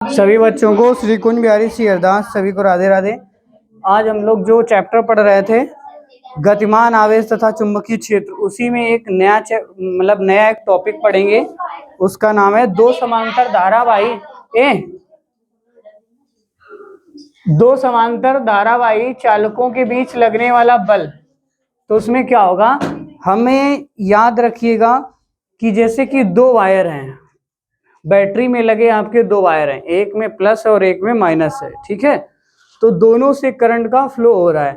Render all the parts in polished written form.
सभी बच्चों को श्री कुंज बिहारी श्री हरदास सभी को राधे राधे। आज हम लोग जो चैप्टर पढ़ रहे थे गतिमान आवेश तथा चुंबकीय क्षेत्र, उसी में एक नया एक टॉपिक पढ़ेंगे। उसका नाम है दो समांतर धारावाही चालकों के बीच लगने वाला बल। तो उसमें क्या होगा, हमें याद रखिएगा कि जैसे कि दो वायर हैं, बैटरी में लगे आपके दो वायर हैं, एक में प्लस और एक में माइनस है, ठीक है। तो दोनों से करंट का फ्लो हो रहा है।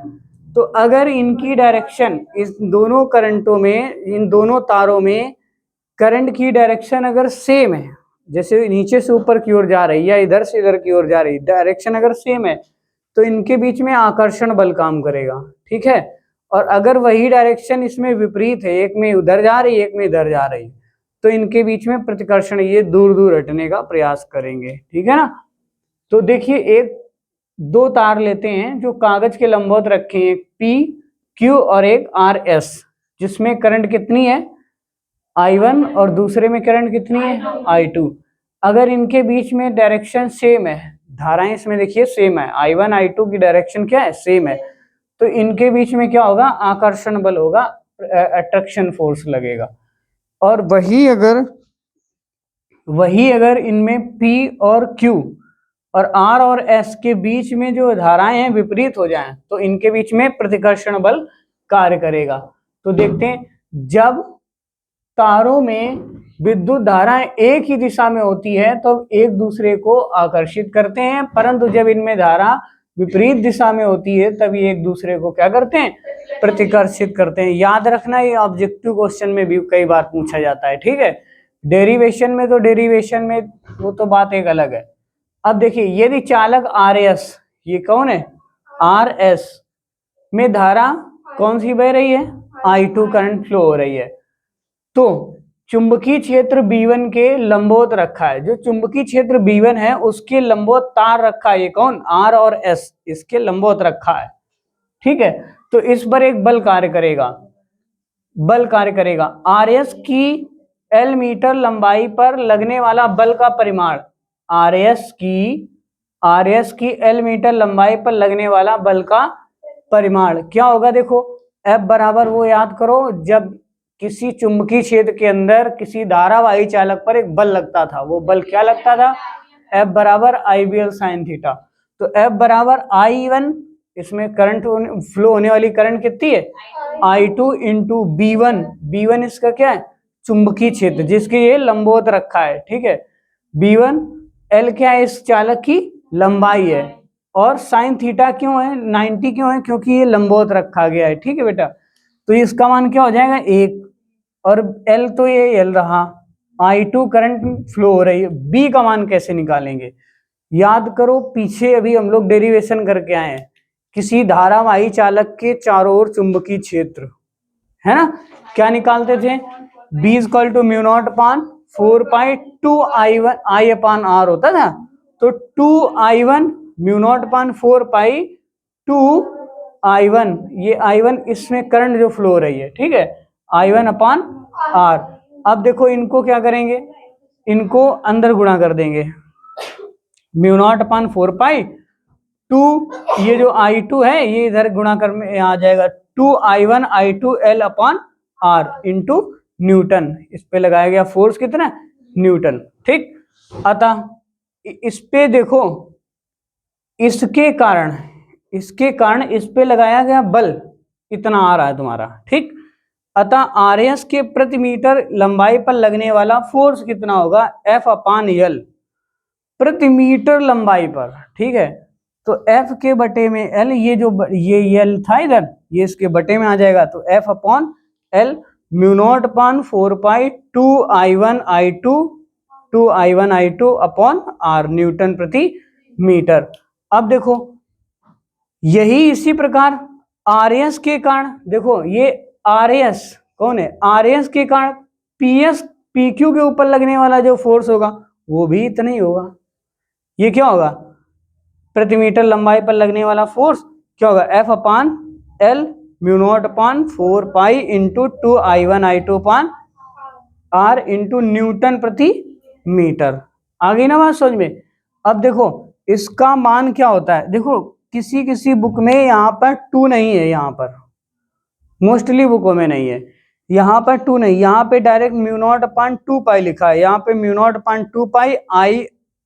तो अगर इनकी डायरेक्शन, इस दोनों करंटों में, इन दोनों तारों में करंट की डायरेक्शन अगर सेम है, जैसे नीचे से ऊपर की ओर जा रही है या इधर से इधर की ओर जा रही है, डायरेक्शन अगर सेम है तो इनके बीच में आकर्षण बल काम करेगा, ठीक है। और अगर वही डायरेक्शन इसमें विपरीत है, एक में उधर जा रही है एक में इधर जा रही है, तो इनके बीच में प्रतिकर्षण ये दूर दूर हटने का प्रयास करेंगे, ठीक है ना। तो देखिए, एक दो तार लेते हैं जो कागज के लंबवत रखे हैं, पी क्यू और एक आर एस, जिसमें करंट कितनी है I1 और दूसरे में करंट कितनी है I2। अगर इनके बीच में डायरेक्शन सेम है, धाराएं इसमें देखिए सेम है, I1 I2 की डायरेक्शन क्या है, सेम है, तो इनके बीच में क्या होगा, आकर्षण बल होगा, अट्रैक्शन फोर्स लगेगा। और वही अगर इनमें P और Q और R और S के बीच में जो धाराएं हैं विपरीत हो जाएं, तो इनके बीच में प्रतिकर्षण बल कार्य करेगा। तो देखते हैं, जब तारों में विद्युत धाराएं एक ही दिशा में होती है तो एक दूसरे को आकर्षित करते हैं, परंतु जब इनमें धारा विपरीत दिशा में होती है तभी एक दूसरे को क्या करते हैं, प्रतिकर्षित करते हैं। याद रखना, ये ऑब्जेक्टिव क्वेश्चन में भी कई बार पूछा जाता है, ठीक है। डेरिवेशन में वो तो बात एक अलग है। अब देखिए, यदि चालक आर एस, ये कौन है, आर एस में धारा कौन सी बह रही है, I2 करंट फ्लो हो रही है, तो चुंबकीय क्षेत्र B1 के लंबवत रखा है। जो चुंबकीय क्षेत्र B1 है उसके लंबवत तार रखा है, ये कौन, R और S, इसके लंबवत रखा है, ठीक है। तो इस पर एक बल कार्य करेगा। RS की L मीटर लंबाई पर लगने वाला बल का परिमाण, RS की L मीटर लंबाई पर लगने वाला बल का परिमाण क्या होगा। देखो, F बराबर, वो याद करो, जब किसी चुंबकीय क्षेत्र के अंदर किसी धारावाही चालक पर एक बल लगता था, वो बल क्या लगता था, F बराबर IBL sin थीटा। तो F बराबर I1, इसमें करंट फ्लो होने वाली करंट कितनी है, I2 इंटू B1 इसका क्या है, चुंबकीय क्षेत्र जिसके ये लंबवत रखा है, ठीक है। B1 L क्या है, इस चालक की लंबाई है, और साइन थीटा क्यों है, 90 क्यों है, क्योंकि ये लंबवत रखा गया है, ठीक है बेटा। तो इसका मान क्या हो जाएगा, 1, और L तो ये L रहा, I2 करंट फ्लो हो रही है। B का मान कैसे निकालेंगे, याद करो, पीछे अभी हम लोग डेरिवेशन करके आए हैं, किसी धारावाही चालक के चारों ओर चुंबकीय क्षेत्र है ना, क्या निकालते थे, B = μ0/4 पाई 2I1 होता था। तो 2I1 μ0/4 पाई 2I1, ये I1 इसमें करंट जो फ्लो हो रही है, ठीक है, I1/R। अब देखो, इनको क्या करेंगे, इनको अंदर गुणा कर देंगे, μ0/4 पाई 2, ये जो I2 है ये इधर गुणा कर में आ जाएगा, 2I1 I2 L/R into Newton, इस पे लगाया गया फोर्स कितना, न्यूटन, ठीक। अतः इस पे देखो, इसके कारण इस पे लगाया गया बल इतना आ रहा है तुम्हारा, ठीक। अतः RS के प्रति मीटर लंबाई पर लगने वाला फोर्स कितना होगा, F/L प्रति मीटर लंबाई पर, ठीक है। तो F के बटे में L, ये L था इधर, ये इसके बटे में आ जाएगा, तो F/L μ0/4 पाई 2I1 I2 upon R Newton प्रति मीटर। अब देखो, यही इसी प्रकार RS के कारण, देखो ये RS कौन है, RS के कारण PQ के ऊपर लगने वाला जो फोर्स होगा वो भी इतना ही होगा। ये क्या होगा, प्रति मीटर लंबाई पर लगने वाला फोर्स क्या होगा, F/L μ0/4 pi into 2I1 I2 upon R into newton प्रति मीटर। आ गई ना बात समझ में। अब देखो इसका मान क्या होता है, देखो किसी किसी बुक में यहाँ पर 2 नहीं है, यहाँ पर मोस्टली बुकों में नहीं है, यहाँ पर 2 नहीं, यहाँ पे डायरेक्ट म्यू नॉट अपान 2 पाई लिखा है, यहाँ पे mu not upon 2 pi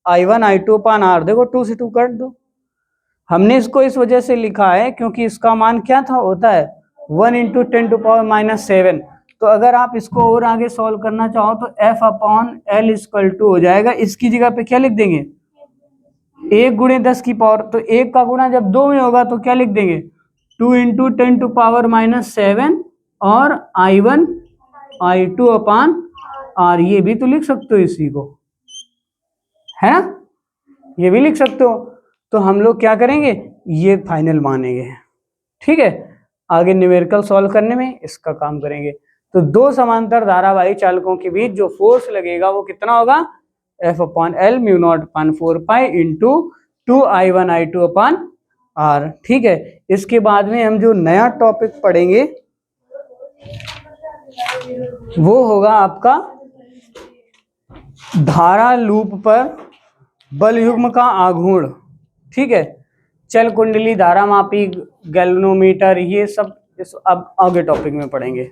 I1 I2 upon R, देखो 2 से 2 कट दो। हमने इसको इस वजह से लिखा है क्योंकि इसका मान क्या था, होता है 1 इंटू 10⁻⁷। तो अगर आप इसको और आगे सॉल्व करना चाहो तो F upon L equal to हो जाएगा, इसकी जगह पे क्या लिख देंगे 1 गुणे 10 की पावर, तो 1 का गुणा जब 2 में होगा तो क्या लिख देंगे 2 इंटू 10⁻⁷ और I1 I2 अपान R, ये भी तो लिख सकते हो इसी को, है ना, ये भी लिख सकते हो। तो हम लोग क्या करेंगे, ये फाइनल मानेंगे, ठीक है। आगे न्यूमेरिकल सॉल्व करने में इसका काम करेंगे। तो दो समांतर धारावाही चालकों के बीच जो फोर्स लगेगा वो कितना होगा, F upon L mu not upon 4 pi into 2 I1 I2 upon R, ठीक है। इसके बाद में हम जो नया टॉपिक पढ़ेंगे वो होगा आपका धारा लूप पर बल युग्म का आघूर्ण, ठीक है। चल कुंडली, धारा मापी, गैल्वेनोमीटर, ये सब इस अब आगे टॉपिक में पढ़ेंगे।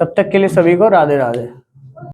तब तक के लिए सभी को राधे राधे।